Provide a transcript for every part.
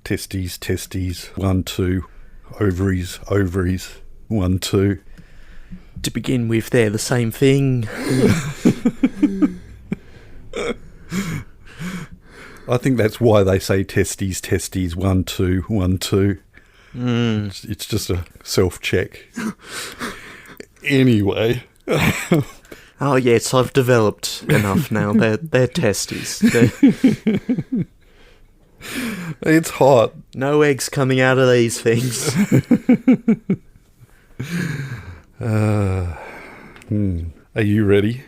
Testes, testes, 1, 2. Ovaries, ovaries, 1, 2. To begin with, they're the same thing. I think that's why they say testes, testes, 1, 2, 1, 2. It's just a self-check. Anyway. Oh yes, I've developed enough now. They're testes. It's hot. No eggs coming out of these things. Are you ready?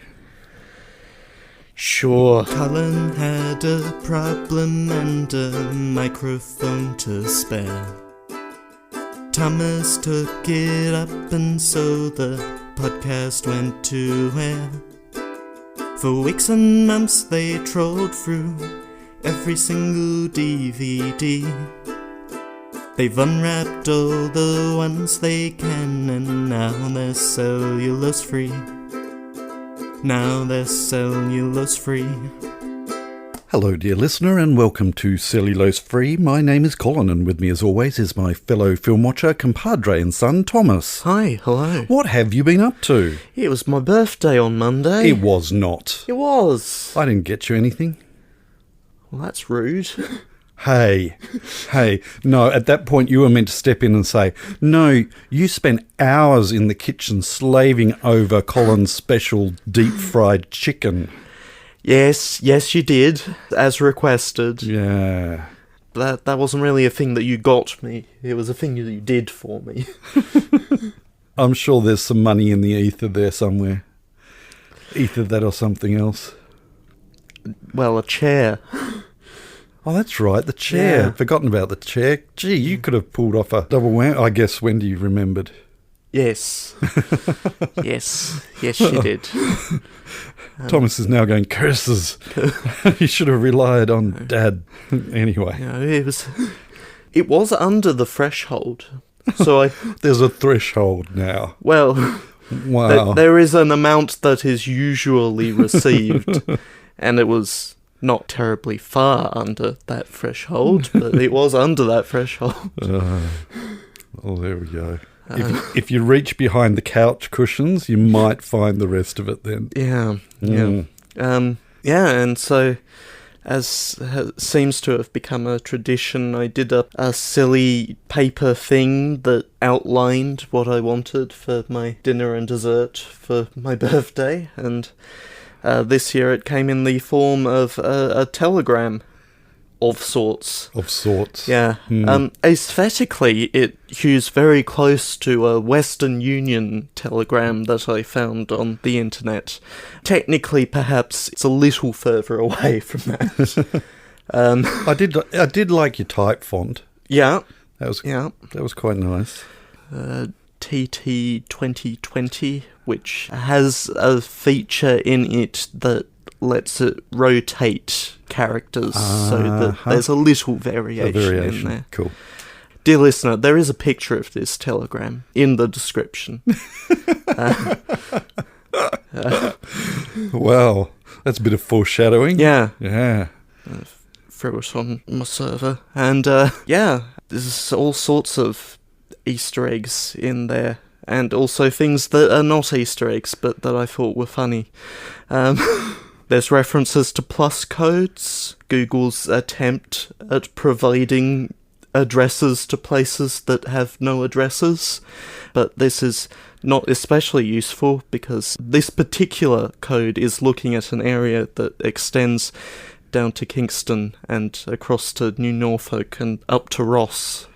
Sure. Colin had a problem and a microphone to spare. Thomas took it up and so the podcast went to air. For weeks and months they trolled through every single DVD. They've unwrapped all the ones they can and now they're cellulose free. Now they're cellulose free. Hello, dear listener, and welcome to Cellulose Free. My name is Colin, and with me, as always, is my fellow film watcher, compadre and son, Thomas. Hi, hello. What have you been up to? It was my birthday on Monday. It was not. It was. I didn't get you anything. Well, that's rude. Hey, no, at that point you were meant to step in and say, no, you spent hours in the kitchen slaving over Colin's special deep-fried chicken. Yes, you did, as requested. Yeah. That wasn't really a thing that you got me. It was a thing that you did for me. I'm sure there's some money in the ether there somewhere. Either that or something else. Well, a chair. Oh, that's right, the chair. Yeah. Forgotten about the chair. Gee, you could have pulled off a double whammy. I guess Wendy remembered. Yes. yes, she did. Thomas is now going, curses. He should have relied on Dad. Anyway. You know, it was under the threshold. So There's a threshold now. Well, Wow. there is an amount that is usually received, and it was not terribly far under that threshold, but it was under that threshold. Oh, there we go. If you reach behind the couch cushions, you might find the rest of it then. Yeah. And so, as seems to have become a tradition, I did a silly paper thing that outlined what I wanted for my dinner and dessert for my birthday, and this year it came in the form of a telegram of sorts. Of sorts. Yeah. Aesthetically, it hews very close to a Western Union telegram that I found on the internet. Technically, perhaps it's a little further away from that. I did like your type font. Yeah. That was quite nice. TT 2020, which has a feature in it that lets it rotate characters so that there's a little variation in there. Cool. Dear listener, there is a picture of this telegram in the description. Wow, that's a bit of foreshadowing. Yeah. Throw it on my server. And there's all sorts of Easter eggs in there. And also things that are not Easter eggs, but that I thought were funny. There's references to plus codes, Google's attempt at providing addresses to places that have no addresses, but this is not especially useful because this particular code is looking at an area that extends down to Kingston and across to New Norfolk and up to Ross.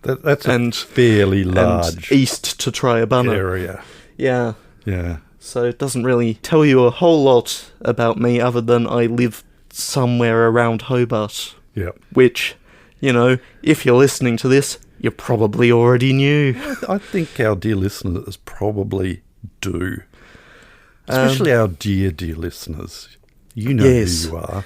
That's a fairly large and east to Triabunna area. Yeah. Yeah. So it doesn't really tell you a whole lot about me other than I live somewhere around Hobart. Yeah. Which, you know, if you're listening to this, you probably already knew. I think our dear listeners probably do. Especially our dear listeners. You know who you are.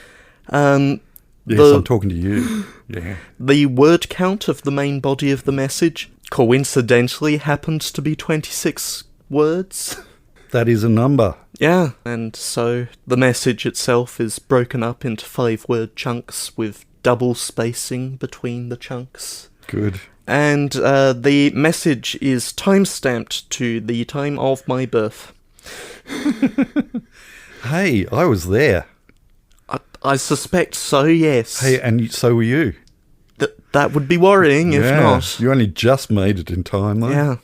Yes, I'm talking to you. Yeah. The word count of the main body of the message coincidentally happens to be 26 words. That is a number. Yeah, and so the message itself is broken up into 5-word chunks with double spacing between the chunks. Good. And the message is time-stamped to the time of my birth. Hey, I was there. I suspect so, yes. Hey, and so were you. That would be worrying if not. You only just made it in time, though. Yeah.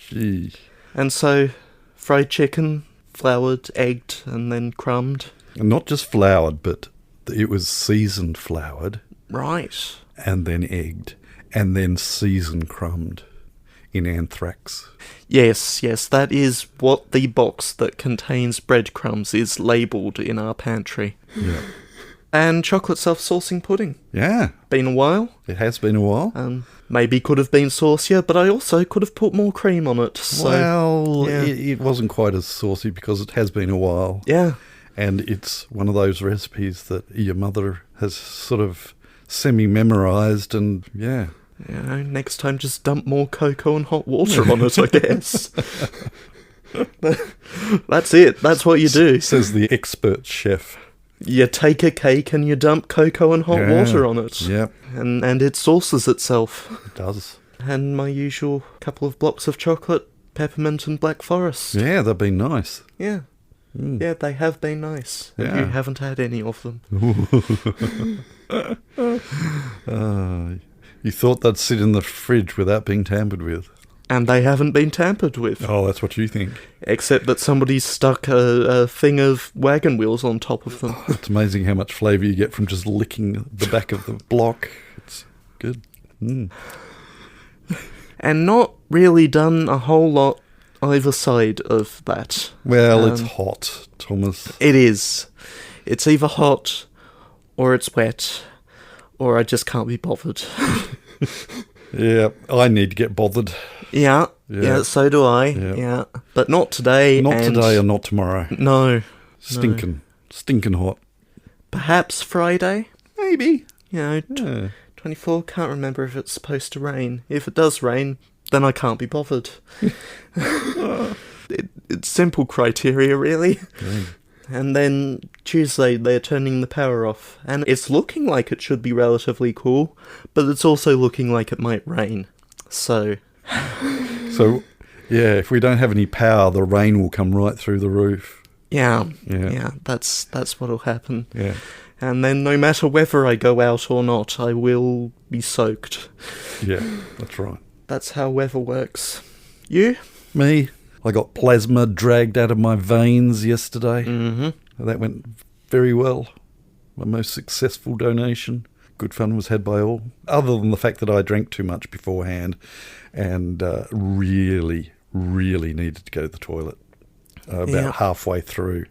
Gee. And so, fried chicken, floured, egged, and then crumbed. And not just floured, but it was seasoned floured. Right. And then egged. And then seasoned crumbed in anthrax. Yes, that is what the box that contains breadcrumbs is labelled in our pantry. Yeah. And chocolate self-saucing pudding. Yeah. Been a while. It has been a while. Maybe could have been saucier, but I also could have put more cream on it. So, well, yeah. it wasn't quite as saucy because it has been a while. Yeah. And it's one of those recipes that your mother has sort of semi-memorised and, yeah. You know, next time just dump more cocoa and hot water on it, I guess. That's it. That's what you do. Says the expert chef. You take a cake and you dump cocoa and hot water on it. Yep. And it sauces itself. It does. And my usual couple of blocks of chocolate, peppermint and black forest. Yeah, they've been nice. Yeah. Yeah, they have been nice. And you haven't had any of them. You thought they'd sit in the fridge without being tampered with. And they haven't been tampered with. Oh, that's what you think. Except that somebody's stuck a thing of wagon wheels on top of them. It's amazing how much flavour you get from just licking the back of the block. It's good. And not really done a whole lot either side of that. Well, it's hot, Thomas. It is. It's either hot, or it's wet, or I just can't be bothered. Yeah, I need to get bothered. Yeah, so do I. Yeah. But not today. Not today or not tomorrow. No. Stinking hot. Perhaps Friday? Maybe. You know, 24, can't remember if it's supposed to rain. If it does rain, then I can't be bothered. It's simple criteria, really. Yeah. And then Tuesday, they're turning the power off. And it's looking like it should be relatively cool, but it's also looking like it might rain. So, yeah, if we don't have any power, the rain will come right through the roof. Yeah, that's what'll happen. Yeah. And then no matter whether I go out or not, I will be soaked. Yeah, that's right. That's how weather works. You? Me? I got plasma dragged out of my veins yesterday. Mm-hmm. That went very well. My most successful donation. Good fun was had by all. Other than the fact that I drank too much beforehand and really, really needed to go to the toilet about halfway through.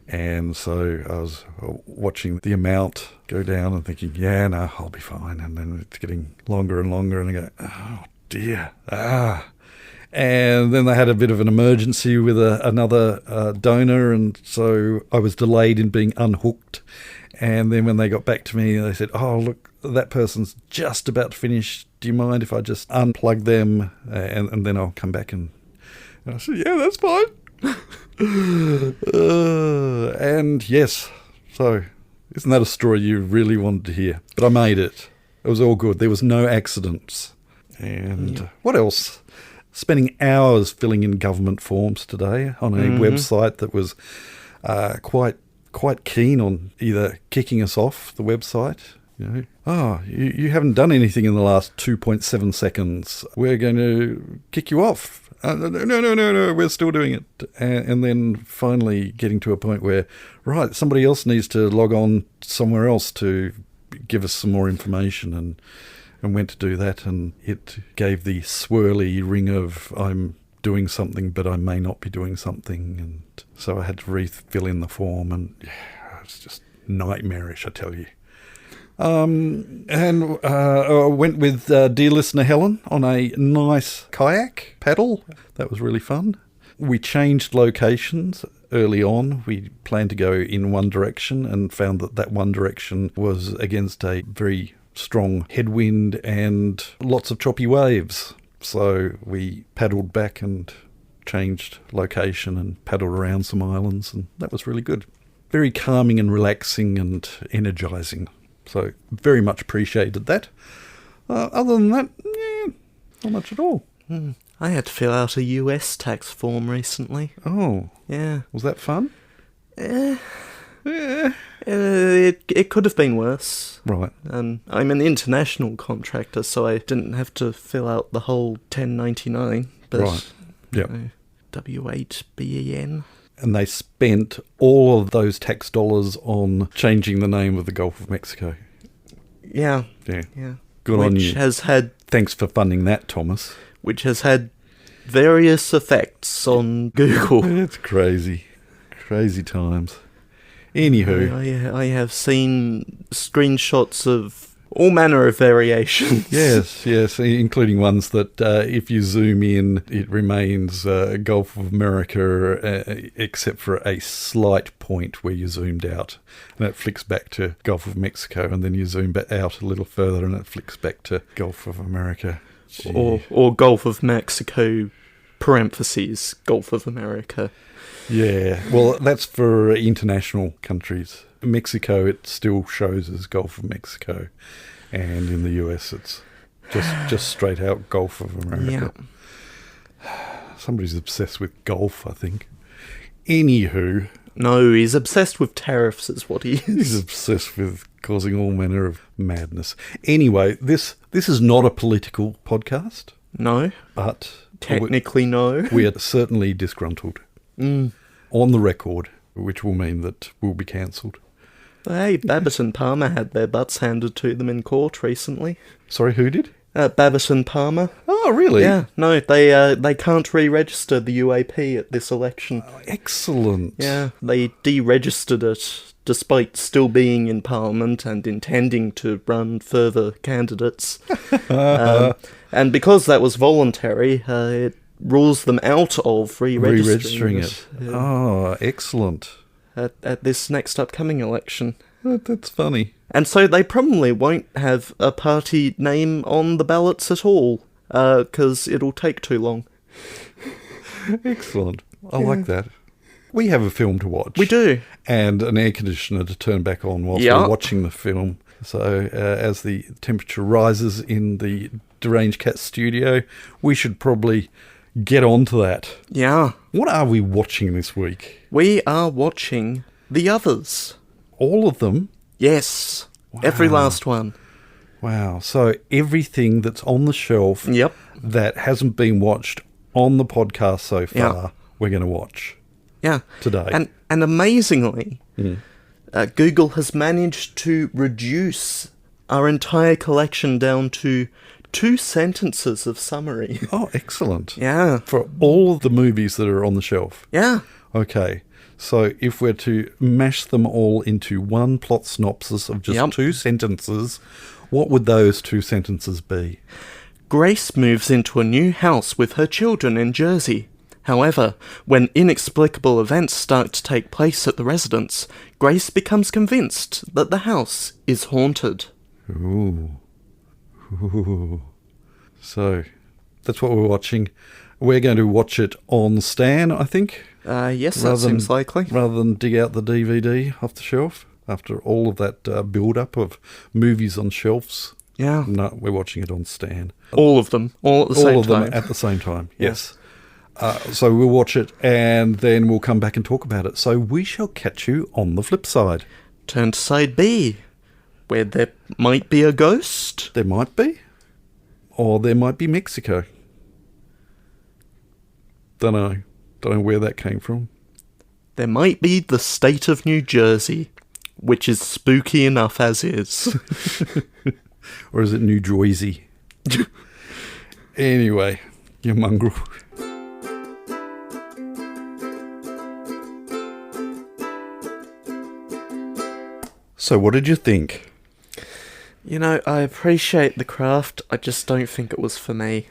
And so I was watching the amount go down and thinking, yeah, no, I'll be fine. And then it's getting longer and longer and I go, oh dear, And then they had a bit of an emergency with another donor, and so I was delayed in being unhooked. And then when they got back to me, they said, oh, look, that person's just about to finish. Do you mind if I just unplug them and then I'll come back? And I said, yeah, that's fine. And yes, so isn't that a story you really wanted to hear? But I made it. It was all good. There was no accidents. And what else? Spending hours filling in government forms today on a website that was quite keen on either kicking us off the website. You know, you haven't done anything in the last 2.7 seconds. We're going to kick you off. No, we're still doing it. And then finally getting to a point where, right, somebody else needs to log on somewhere else to give us some more information, and went to do that, and it gave the swirly ring of I'm doing something, but I may not be doing something, and so I had to refill in the form, and it's just nightmarish, I tell you. And I went with dear listener Helen on a nice kayak paddle. That was really fun. We changed locations early on. We planned to go in one direction and found that one direction was against a very strong headwind and lots of choppy waves. So we paddled back and changed location and paddled around some islands, and that was really good. Very calming and relaxing and energising. So very much appreciated that. Other than that, not much at all. I had to fill out a US tax form recently. Oh. Yeah. Was that fun? It could have been worse. Right. I'm an international contractor, so I didn't have to fill out the whole 1099. But, right. Yeah. W8BEN. And they spent all of those tax dollars on changing the name of the Gulf of Mexico. Yeah. Yeah. Good on you. Thanks for funding that, Thomas. Which has had various effects on Google. It's crazy. Crazy times. Anywho. I have seen screenshots of all manner of variations. Yes, including ones that if you zoom in, it remains Gulf of America, except for a slight point where you zoomed out. And it flicks back to Gulf of Mexico, and then you zoom back out a little further, and it flicks back to Gulf of America. Or Gulf of Mexico, parentheses, Gulf of America. Yeah, well, that's for international countries. Mexico, it still shows as Gulf of Mexico, and in the US, it's just straight out Gulf of America. Yeah. Somebody's obsessed with golf, I think. Anywho. No, he's obsessed with tariffs is what he is. He's obsessed with causing all manner of madness. Anyway, this is not a political podcast. No. But... Technically, no. We are certainly disgruntled. On the record, which will mean that we'll be cancelled. Hey, Babbitt and Palmer had their butts handed to them in court recently. Sorry, who did? Babbitt and Palmer. Oh, really? Yeah, no, they can't re-register the UAP at this election. Oh, excellent. Yeah, they deregistered it, despite still being in Parliament and intending to run further candidates. And because that was voluntary, it rules them out of re-registering it. Yeah. Oh, excellent. At this next upcoming election. That's funny. And so they probably won't have a party name on the ballots at all, because it'll take too long. Excellent. I like that. We have a film to watch. We do. And an air conditioner to turn back on whilst we're watching the film. So as the temperature rises in the Deranged Cat studio, we should probably get on to that. Yeah. What are we watching this week? We are watching The Others. All of them? Yes. Wow. Every last one. Wow. So everything that's on the shelf that hasn't been watched on the podcast so far, we're going to watch. Yeah. Today. And amazingly, Google has managed to reduce our entire collection down to 2 sentences of summary. Oh, excellent. Yeah. For all of the movies that are on the shelf. Yeah. Okay. So if we're to mash them all into one plot synopsis of just 2 sentences, what would those 2 sentences be? Grace moves into a new house with her children in Jersey. However, when inexplicable events start to take place at the residence, Grace becomes convinced that the house is haunted. Ooh. So, that's what we're watching. We're going to watch it on Stan, I think. Yes, that seems likely. Rather than dig out the DVD off the shelf, after all of that build-up of movies on shelves. Yeah. No, we're watching it on Stan. All of them, all at the same time. All of them at the same time, yes. So we'll watch it, and then we'll come back and talk about it. So we shall catch you on the flip side. Turn to side B, where there might be a ghost. There might be. Or there might be Mexico. Don't know where that came from. There might be the state of New Jersey, which is spooky enough as is. Or is it New Jersey? Anyway, you mongrel. So what did you think? You know, I appreciate the craft, I just don't think it was for me.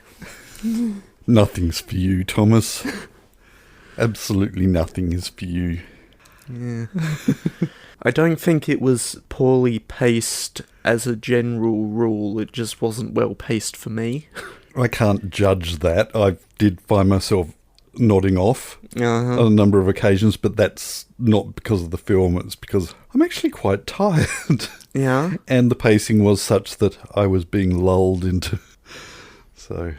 Nothing's for you, Thomas. Absolutely nothing is for you. Yeah. I don't think it was poorly paced as a general rule, it just wasn't well paced for me. I can't judge that. I did find myself nodding off on a number of occasions, but that's not because of the film, it's because I'm actually quite tired. Yeah. And the pacing was such that I was being lulled into... So,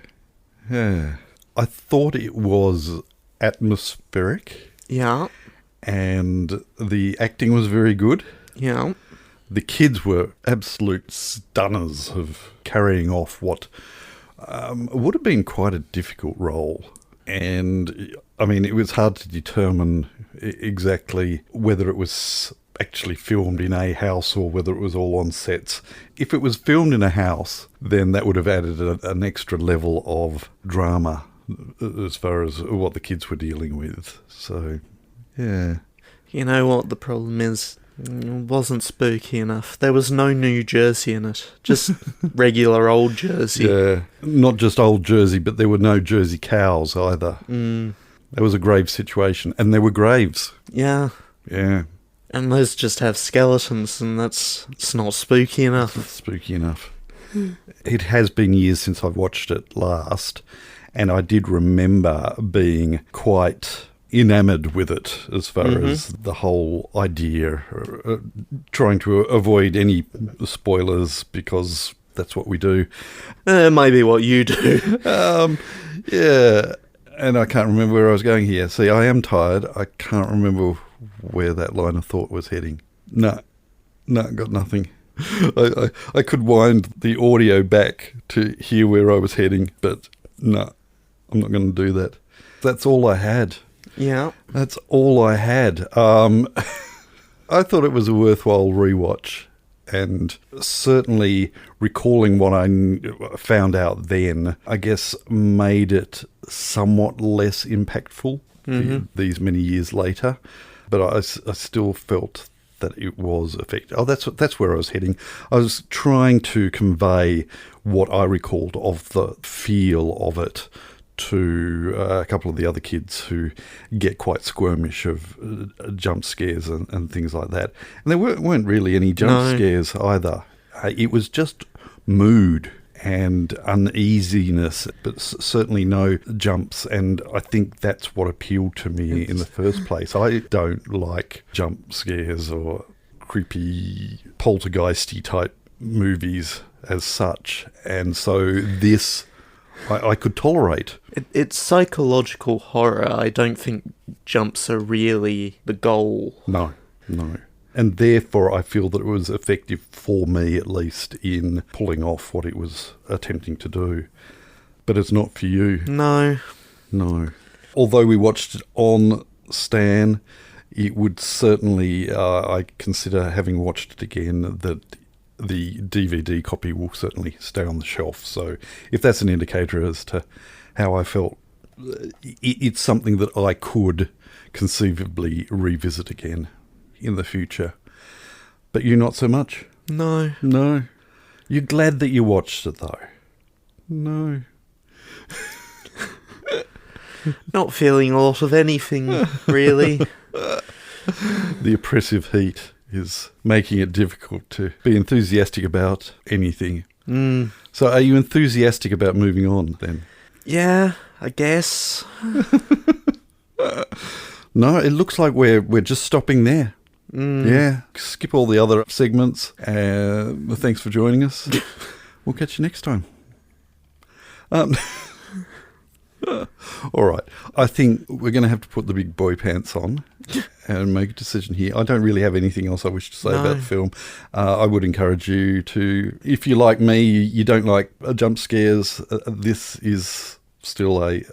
yeah. I thought it was atmospheric. Yeah. And the acting was very good. Yeah. The kids were absolute stunners of carrying off what would have been quite a difficult role. And, I mean, it was hard to determine exactly whether it was actually filmed in a house or whether it was all on sets. If it was filmed in a house, then that would have added an extra level of drama as far as what the kids were dealing with. So, yeah. You know what the problem is? It wasn't spooky enough. There was no New Jersey in it. Just regular old Jersey. Yeah. Not just old Jersey, but there were no Jersey cows either. Mm. There was a grave situation. And there were graves. Yeah. Yeah. And those just have skeletons, and it's not spooky enough. It's not spooky enough. It has been years since I've watched it last, and I did remember being quite enamoured with it as far as the whole idea, trying to avoid any spoilers because that's what we do. Maybe what you do. Yeah, and I can't remember where I was going here. See, I am tired. I can't remember where that line of thought was heading. No, got nothing. I could wind the audio back to hear where I was heading, but no, I'm not going to do that. That's all I had. Yeah. That's all I had. I thought it was a worthwhile rewatch, and certainly recalling what I found out then, I guess made it somewhat less impactful these many years later. But I still felt that it was effective. Oh, that's where I was heading. I was trying to convey what I recalled of the feel of it to a couple of the other kids who get quite squirmish of jump scares and things like that. And there weren't really any jump scares either. It was just mood and uneasiness, but certainly no jumps. And I think that's what appealed to me in the first place. I don't like jump scares or creepy poltergeisty type movies as such. And so this I could tolerate. It's psychological horror. I don't think jumps are really the goal. No. And therefore I feel that it was effective for me, at least, in pulling off what it was attempting to do. But it's not for you. No. Although we watched it on Stan, it would certainly, I consider, having watched it again, that the DVD copy will certainly stay on the shelf. So if that's an indicator as to how I felt, it's something that I could conceivably revisit again in the future. But you not so much? No. You're glad that you watched it, though? No. Not feeling a lot of anything, really. The oppressive heat is making it difficult to be enthusiastic about anything. So are you enthusiastic about moving on, then? Yeah, I guess. No, it looks like we're just stopping there. Yeah, skip all the other segments. Thanks for joining us. We'll catch you next time. All right. I think we're going to have to put the big boy pants on and make a decision here. I don't really have anything else I wish to say about the film. I would encourage you to, if you like me, you don't like jump scares, this is still a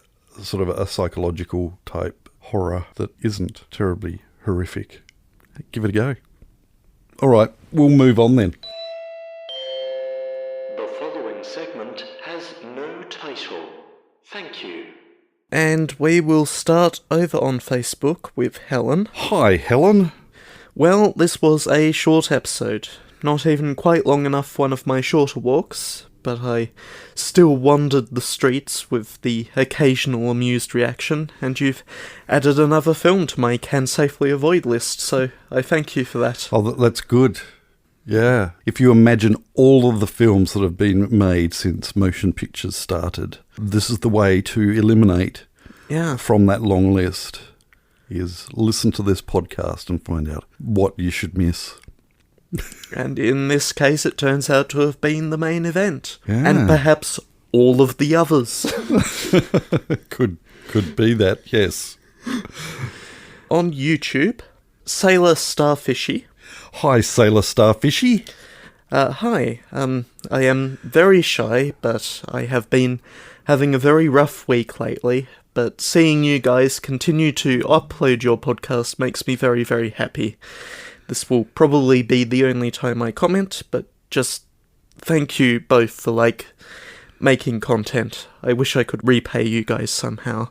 sort of a psychological type horror that isn't terribly horrific. Give it a go. All right, we'll move on then. The following segment has no title. Thank you. And we will start over on Facebook with Helen. Hi, Helen. Well, this was a short episode. Not even quite long enough for one of my shorter walks, but I still wandered the streets with the occasional amused reaction, and you've added another film to my Can Safely Avoid list, so I thank you for that. Oh, that's good. Yeah. If you imagine all of the films that have been made since motion pictures started, this is the way to eliminate from that long list, is listen to this podcast and find out what you should miss. And in this case, it turns out to have been the main event. Yeah. And perhaps all of the others. Could be that, yes. On YouTube, Sailor Starfishy. Hi, Sailor Starfishy. Hi. I am very shy, but I have been having a very rough week lately. But seeing you guys continue to upload your podcast makes me very, very happy. This will probably be the only time I comment, but just thank you both for, making content. I wish I could repay you guys somehow.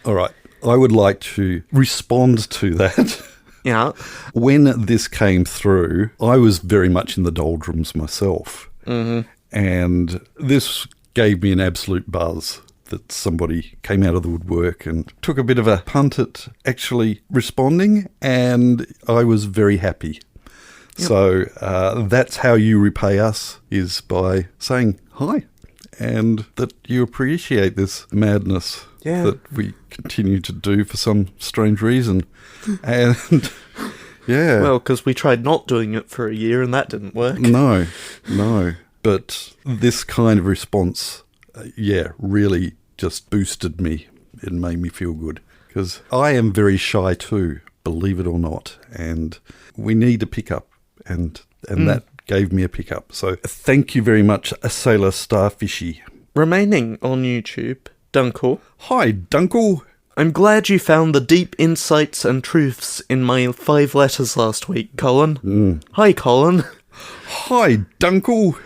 All right. I would like to respond to that. Yeah. When this came through, I was very much in the doldrums myself. Mm-hmm. And this gave me an absolute buzz that somebody came out of the woodwork and took a bit of a punt at actually responding, and I was very happy. Yep. So that's how you repay us, is by saying hi, and that you appreciate this madness that we continue to do for some strange reason. And yeah. Well, because we tried not doing it for a year and that didn't work. No. But this kind of response, really just boosted me. It made me feel good. Because I am very shy too, believe it or not. And we need a pickup. And that gave me a pickup. So thank you very much, Sailor Starfishy. Remaining on YouTube, Dunkle. Hi, Dunkle. I'm glad you found the deep insights and truths in my 5 letters last week, Colin. Hi, Colin. Hi, Dunkle.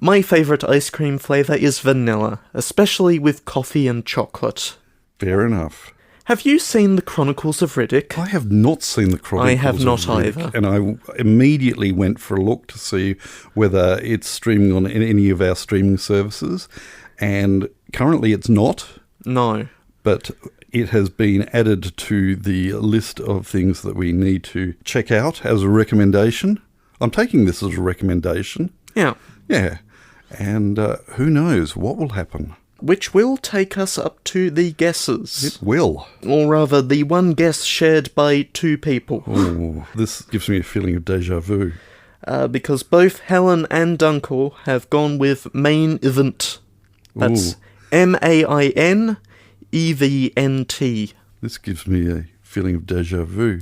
My favourite ice cream flavour is vanilla, especially with coffee and chocolate. Fair enough. Have you seen the Chronicles of Riddick? I have not seen the Chronicles I have not of Riddick, either. And I immediately went for a look to see whether it's streaming on any of our streaming services. And currently it's not. No. But it has been added to the list of things that we need to check out as a recommendation. I'm taking this as a recommendation. Yeah. Yeah. And who knows what will happen. Which will take us up to the guesses. It will. Or rather, the one guess shared by 2 people. Oh, this gives me a feeling of déjà vu. Because both Helen and Dunkle have gone with main event. That's MAINEVNT. This gives me a feeling of déjà vu.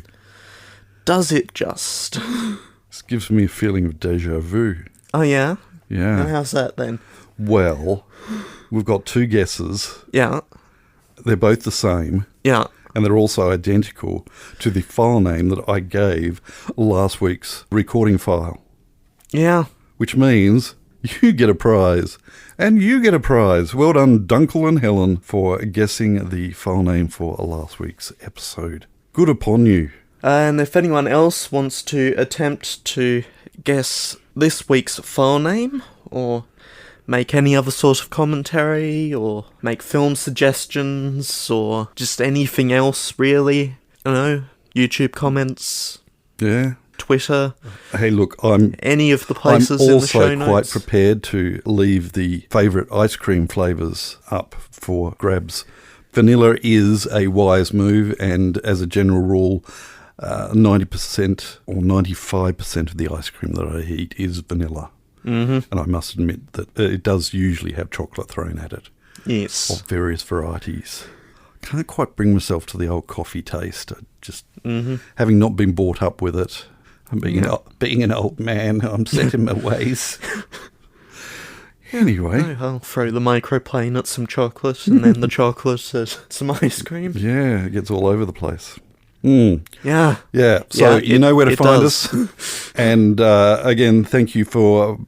Does it just? This gives me a feeling of déjà vu. Oh, yeah? Yeah. And how's that then? Well, we've got 2 guesses. Yeah. They're both the same. Yeah. And they're also identical to the file name that I gave last week's recording file. Yeah. Which means you get a prize. And you get a prize. Well done, Dunkle and Helen, for guessing the file name for last week's episode. Good upon you. And if anyone else wants to attempt to guess this week's file name, or make any other sort of commentary, or make film suggestions, or just anything else, really, YouTube comments. Yeah. Twitter. Hey, look, any of the places in the show notes. I'm also quite prepared to leave the favourite ice cream flavours up for grabs. Vanilla is a wise move, and as a general rule, 90% or 95% of the ice cream that I eat is vanilla. Mm-hmm. And I must admit that it does usually have chocolate thrown at it. Yes. Of various varieties. Can't quite bring myself to the old coffee taste. Just having not been brought up with it. And being an old man, I'm set in my ways. Anyway. I'll throw the microplane at some chocolate, and then the chocolate at some ice cream. Yeah, it gets all over the place. Yeah. So you know where to find us. And again, thank you for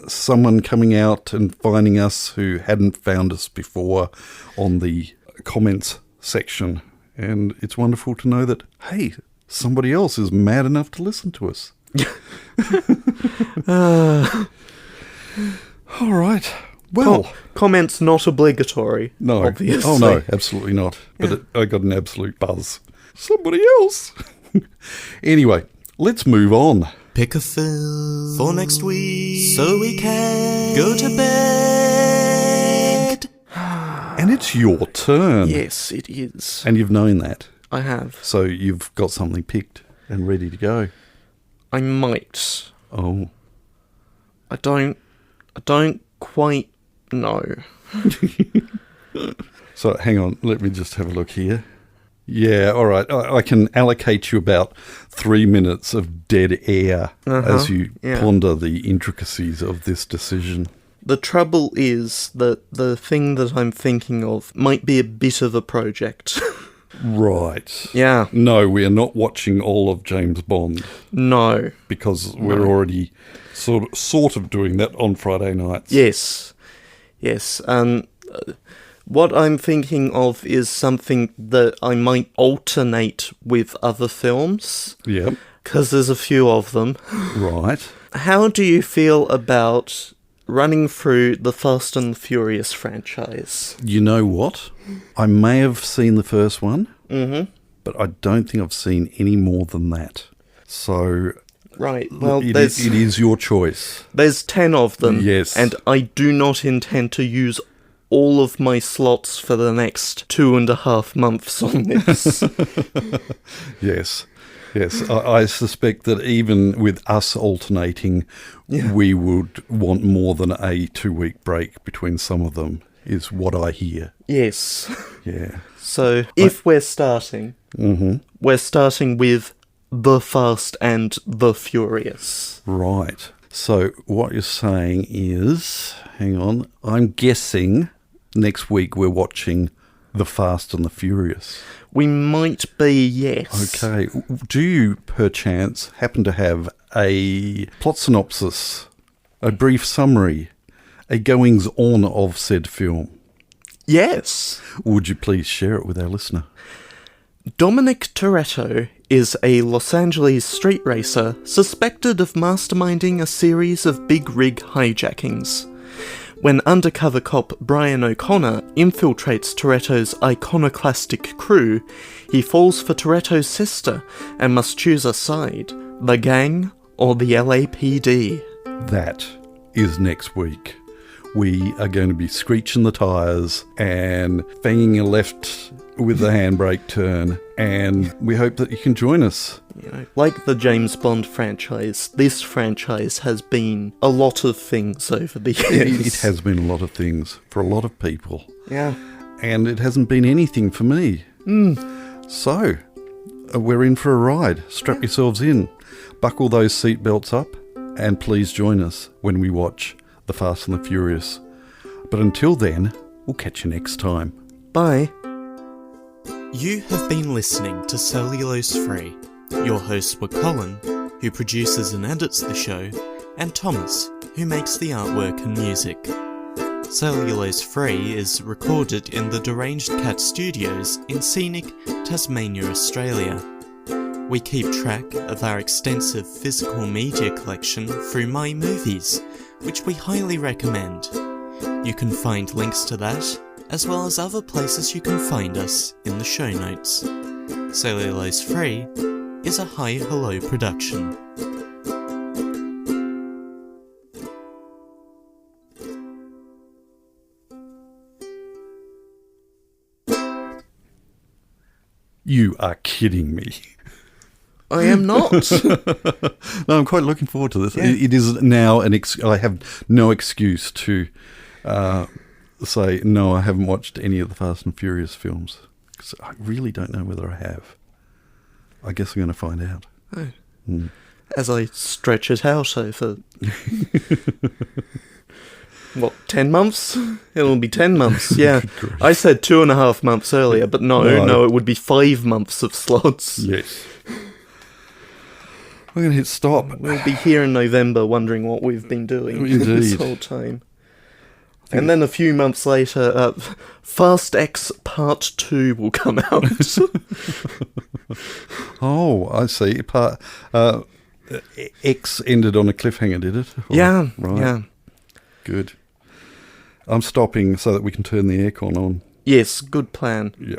someone coming out and finding us who hadn't found us before on the comments section. And it's wonderful to know that, hey, somebody else is mad enough to listen to us. All right. Well, comments not obligatory. No. Obviously. Oh, no, absolutely not. But I got an absolute buzz. Somebody else. Anyway, let's move on. Pick a film for next week so we can go to bed. And it's your turn. Yes, it is. And you've known that. I have. So you've got something picked and ready to go. I might. Oh. I don't quite know. So, hang on, let me just have a look here. Yeah, all right. I can allocate you about 3 minutes of dead air as you ponder the intricacies of this decision. The trouble is that the thing that I'm thinking of might be a bit of a project. Right. Yeah. No, we are not watching all of James Bond. No. Because we're already sort of doing that on Friday nights. Yes. What I'm thinking of is something that I might alternate with other films. Yep. Because there's a few of them. Right. How do you feel about running through the Fast and the Furious franchise? You know what? I may have seen the first one, but I don't think I've seen any more than that. So... Right, well, it is your choice. There's 10 of them. Yes. And I do not intend to use all of my slots for the next 2.5 months on this. Yes. I suspect that even with us alternating, we would want more than a 2-week break between some of them, is what I hear. Yes. Yeah. So, if we're starting, we're starting with The Fast and the Furious. Right. So, what you're saying is, hang on, I'm guessing next week we're watching The Fast and the Furious. We might be, yes. Okay. Do you, perchance, happen to have a plot synopsis, a brief summary, a goings-on of said film? Yes. Would you please share it with our listener? Dominic Toretto is a Los Angeles street racer suspected of masterminding a series of big rig hijackings. When undercover cop Brian O'Connor infiltrates Toretto's iconoclastic crew, he falls for Toretto's sister and must choose a side, the gang or the LAPD. That is next week. We are going to be screeching the tyres and banging a left with the handbrake turn, and we hope that you can join us. You know, like the James Bond franchise, this franchise has been a lot of things over the years. It has been a lot of things for a lot of people. Yeah. And it hasn't been anything for me. So, we're in for a ride. Strap yourselves in. Buckle those seatbelts up, and please join us when we watch The Fast and the Furious. But until then, we'll catch you next time. Bye. You have been listening to Cellulose Free. Your hosts were Colin, who produces and edits the show, and Thomas, who makes the artwork and music. Cellulose Free is recorded in the Deranged Cat Studios in scenic Tasmania, Australia. We keep track of our extensive physical media collection through My Movies, which we highly recommend. You can find links to that, as well as other places you can find us in the show notes. Cellulose Free is a Hi Hello production. You are kidding me. I am not. No, I'm quite looking forward to this. Yeah. It is now I have no excuse to say, no, I haven't watched any of the Fast and Furious films. Because I really don't know whether I have. I guess I'm going to find out. Oh. As I stretch it out over... 10 months? It'll be 10 months, yeah. I said 2.5 months earlier, but no, it would be 5 months of slots. Yes. We're going to hit stop. We'll be here in November wondering what we've been doing this whole time. And then a few months later, Fast X Part 2 will come out. Oh, I see. X ended on a cliffhanger, did it? Yeah, right. Yeah. Good. I'm stopping so that we can turn the aircon on. Yes, good plan. Yeah.